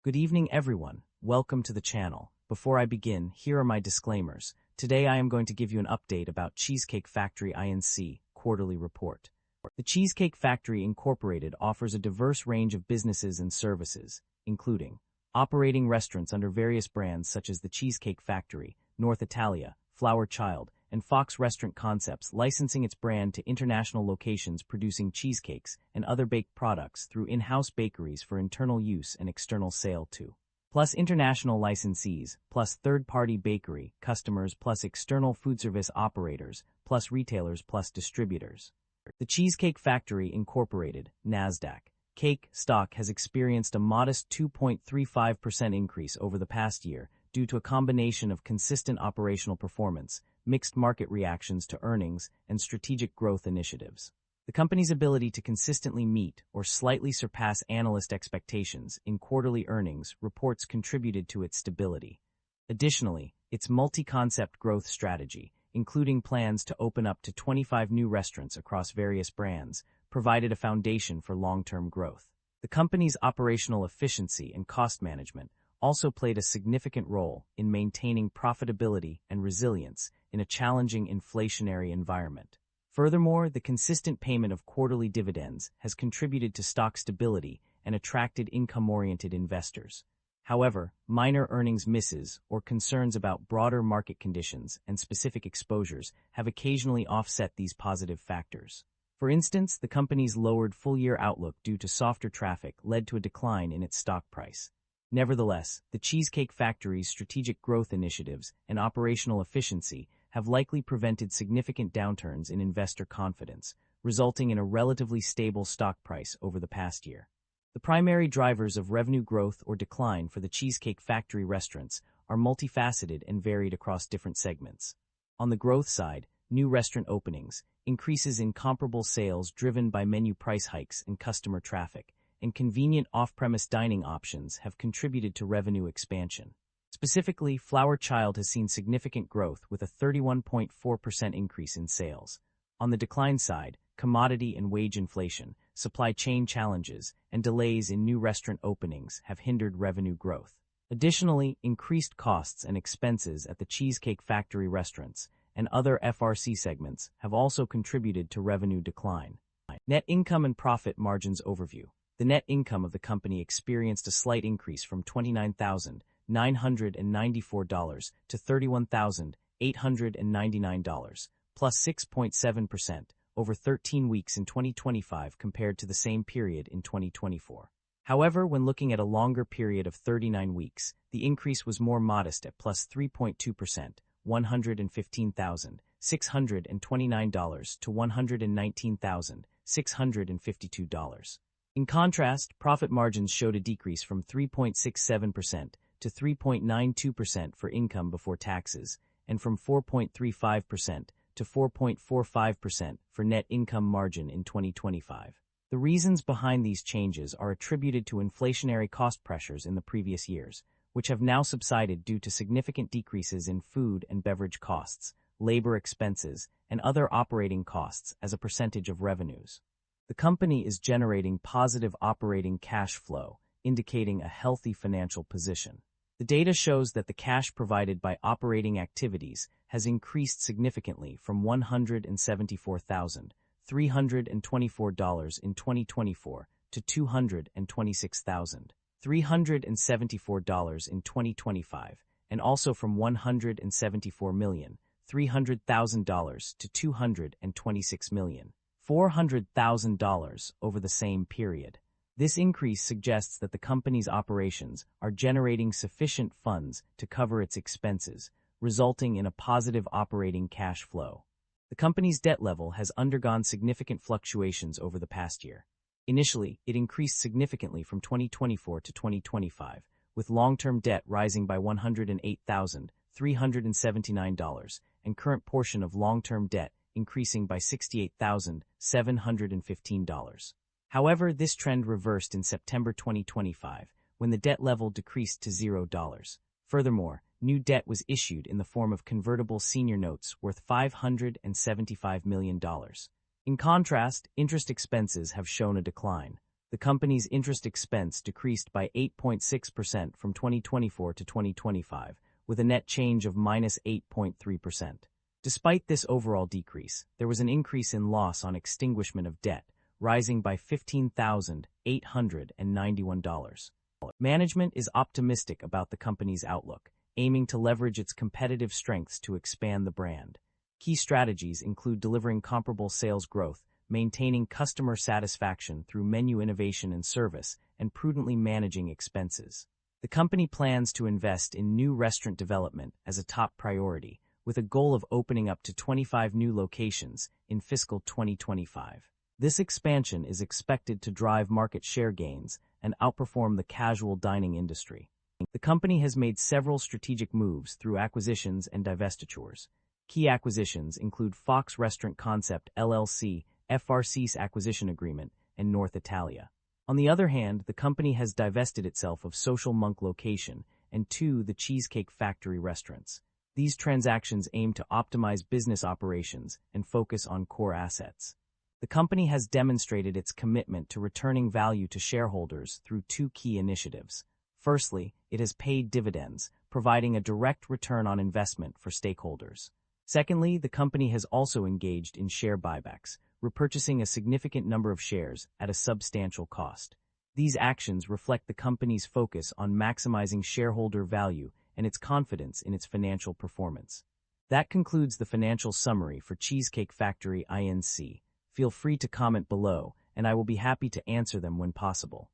Good evening, everyone. Welcome to the channel. Before I begin, here are my disclaimers. Today I am going to give you an update about Cheesecake Factory Inc. quarterly report. The Cheesecake Factory Incorporated offers a diverse range of businesses and services, including operating restaurants under various brands such as the Cheesecake Factory, North Italia, Flower Child, and Fox Restaurant Concepts, licensing its brand to international locations producing cheesecakes and other baked products through in-house bakeries for internal use and external sale too. Plus international licensees, plus third-party bakery, customers, plus external food service operators, plus retailers, plus distributors. The Cheesecake Factory Incorporated, NASDAQ, cake stock has experienced a modest 2.35% increase over the past year due to a combination of consistent operational performance, mixed market reactions to earnings, and strategic growth initiatives. The company's ability to consistently meet or slightly surpass analyst expectations in quarterly earnings reports contributed to its stability. Additionally, its multi-concept growth strategy, including plans to open up to 25 new restaurants across various brands, provided a foundation for long-term growth. The company's operational efficiency and cost management also played a significant role in maintaining profitability and resilience in a challenging inflationary environment. Furthermore, the consistent payment of quarterly dividends has contributed to stock stability and attracted income-oriented investors. However, minor earnings misses or concerns about broader market conditions and specific exposures have occasionally offset these positive factors. For instance, the company's lowered full-year outlook due to softer traffic led to a decline in its stock price. Nevertheless, the Cheesecake Factory's strategic growth initiatives and operational efficiency have likely prevented significant downturns in investor confidence, resulting in a relatively stable stock price over the past year. The primary drivers of revenue growth or decline for the Cheesecake Factory restaurants are multifaceted and varied across different segments. On the growth side, new restaurant openings, increases in comparable sales driven by menu price hikes and customer traffic, and convenient off-premise dining options have contributed to revenue expansion. Specifically, Flower Child has seen significant growth with a 31.4% increase in sales. On the decline side, commodity and wage inflation, supply chain challenges, and delays in new restaurant openings have hindered revenue growth. Additionally, increased costs and expenses at the Cheesecake Factory restaurants and other FRC segments have also contributed to revenue decline. Net income and profit margins overview. The net income of the company experienced a slight increase from $29,994 to $31,899, plus 6.7%, over 13 weeks in 2025 compared to the same period in 2024. However, when looking at a longer period of 39 weeks, the increase was more modest at plus 3.2%, $115,629 to $119,652. In contrast, profit margins showed a decrease from 3.67% to 3.92% for income before taxes, and from 4.35% to 4.45% for net income margin in 2025. The reasons behind these changes are attributed to inflationary cost pressures in the previous years, which have now subsided due to significant decreases in food and beverage costs, labor expenses, and other operating costs as a percentage of revenues. The company is generating positive operating cash flow, indicating a healthy financial position. The data shows that the cash provided by operating activities has increased significantly from $174,324 in 2024 to $226,374 in 2025, and also from $174,300,000 to $226,400,000 over the same period. This increase suggests that the company's operations are generating sufficient funds to cover its expenses, resulting in a positive operating cash flow. The company's debt level has undergone significant fluctuations over the past year. Initially, it increased significantly from 2024 to 2025, with long-term debt rising by $108,379 and current portion of long-term debt increasing by $68,715. However, this trend reversed in September 2025, when the debt level decreased to $0. Furthermore, new debt was issued in the form of convertible senior notes worth $575 million. In contrast, interest expenses have shown a decline. The company's interest expense decreased by 8.6% from 2024 to 2025, with a net change of minus 8.3%. Despite this overall decrease, there was an increase in loss on extinguishment of debt, rising by $15,891. Management is optimistic about the company's outlook, aiming to leverage its competitive strengths to expand the brand. Key strategies include delivering comparable sales growth, maintaining customer satisfaction through menu innovation and service, and prudently managing expenses. The company plans to invest in new restaurant development as a top priority, with a goal of opening up to 25 new locations in fiscal 2025. This expansion is expected to drive market share gains and outperform the casual dining industry. The company has made several strategic moves through acquisitions and divestitures. Key acquisitions include Fox Restaurant Concept LLC, FRC's acquisition agreement, and North Italia. On the other hand, the company has divested itself of Social Monk location and the Cheesecake Factory restaurants. These transactions aim to optimize business operations and focus on core assets. The company has demonstrated its commitment to returning value to shareholders through two key initiatives. Firstly, it has paid dividends, providing a direct return on investment for stakeholders. Secondly, the company has also engaged in share buybacks, repurchasing a significant number of shares at a substantial cost. These actions reflect the company's focus on maximizing shareholder value and its confidence in its financial performance. That concludes the financial summary for Cheesecake Factory Inc. Feel free to comment below, and I will be happy to answer them when possible.